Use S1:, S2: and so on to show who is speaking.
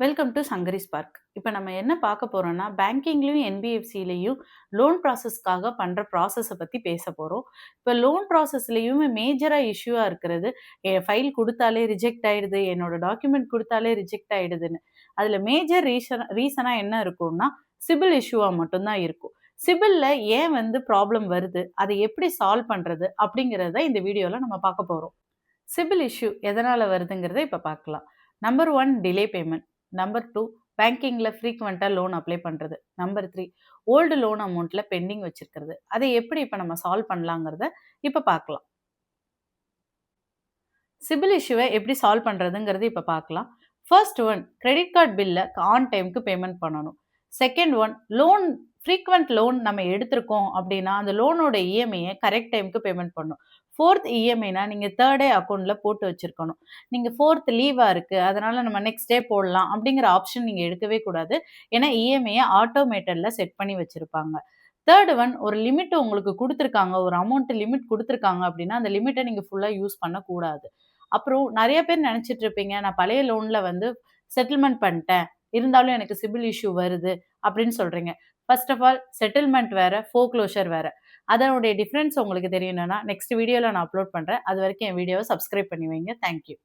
S1: Welcome to Sankari spark. இப்போ நம்ம என்ன பார்க்க போறோம்னா, பேங்கிங்லயும் என்பிஎஃப்சிலையும் லோன் ப்ராசஸ்க்காக பண்ற ப்ராசஸை பத்தி பேச போறோம். இப்போ லோன் ப்ராசஸ்லயும் மேஜரா இஷ்யூவா இருக்கிறது, என் ஃபைல் கொடுத்தாலே ரிஜெக்ட் ஆயிடுது, என்னோட டாக்குமெண்ட் கொடுத்தாலே ரிஜெக்ட் ஆயிடுதுன்னு. அதுல மேஜர் ரீசனா என்ன இருக்கும்னா, சிபில் இஷ்யூவா மட்டும்தான் இருக்கும். சிபில்ல ஏன் ப்ராப்ளம் வருது, அதை எப்படி சால்வ் பண்றது அப்படிங்கிறத இந்த வீடியோல நம்ம பார்க்க போறோம். சிபில் இஷ்யூ எதனால வருதுங்கிறத இப்போ பார்க்கலாம். Number 1 delay payment. நம்பர் 2 பேங்கிங்ல ஃப்ரீக்வெண்ட்டாக லோன் அப்ளை பண்ணுறது. நம்பர் 3 ஓல்டு லோன் அமௌண்ட்ல பெண்டிங் வச்சிருக்கிறது. அதை எப்படி இப்போ நம்ம சால்வ் பண்ணலாங்கிறத இப்போ பார்க்கலாம். சிபில் இஷ்யூவை எப்படி சால்வ் பண்ணுறதுங்கிறது இப்போ பார்க்கலாம். ஃபர்ஸ்ட் ஒன், கிரெடிட் கார்டு பில்லை ஆன் டைமுக்கு பேமெண்ட் பண்ணணும். Second one, loan frequent loan நம்ம எடுத்திருக்கோம் அப்படின்னா அந்த லோனோட இஎம்ஐயை கரெக்ட் டைமுக்கு பேமெண்ட் பண்ணணும். ஃபோர்த் இஎம்ஐனா நீங்கள் தேர்ட் டே அக்கௌண்ட்டில் போட்டு வச்சுருக்கணும். நீங்கள் ஃபோர்த் லீவாக இருக்குது, அதனால் நம்ம நெக்ஸ்ட் டே போடலாம் அப்படிங்கிற ஆப்ஷன் நீங்கள் எடுக்கவே கூடாது. ஏன்னா இஎம்ஐயை ஆட்டோமேட்டடில் செட் பண்ணி வச்சுருப்பாங்க. தேர்ட் ஒன், ஒரு லிமிட் உங்களுக்கு கொடுத்துருக்காங்க, ஒரு அமௌண்ட் லிமிட் கொடுத்துருக்காங்க அப்படின்னா அந்த லிமிட்டை நீங்கள் ஃபுல்லாக யூஸ் பண்ணக்கூடாது. அப்புறம் நிறைய பேர் நினச்சிட்டு இருப்பீங்க, நான் பழைய லோனில் செட்டில்மெண்ட் பண்ணிட்டேன், இருந்தாலும் எனக்கு சிபில் இஷ்யூ வருது அப்படின்னு சொல்கிறீங்க. ஃபர்ஸ்ட் ஆஃப் ஆல், செட்டில்மெண்ட் வேறு, ஃபோக்ளோஷர் வேறு. அதனுடைய டிஃப்ரென்ஸ் உங்களுக்கு தெரியணும்னா நெக்ஸ்ட் வீடியோவில் நான் அப்லோட் பண்ணுறேன். அது வரைக்கும் என் வீடியோவை சப்ஸ்கிரைப் பண்ணி வைங்க. தேங்க்யூ.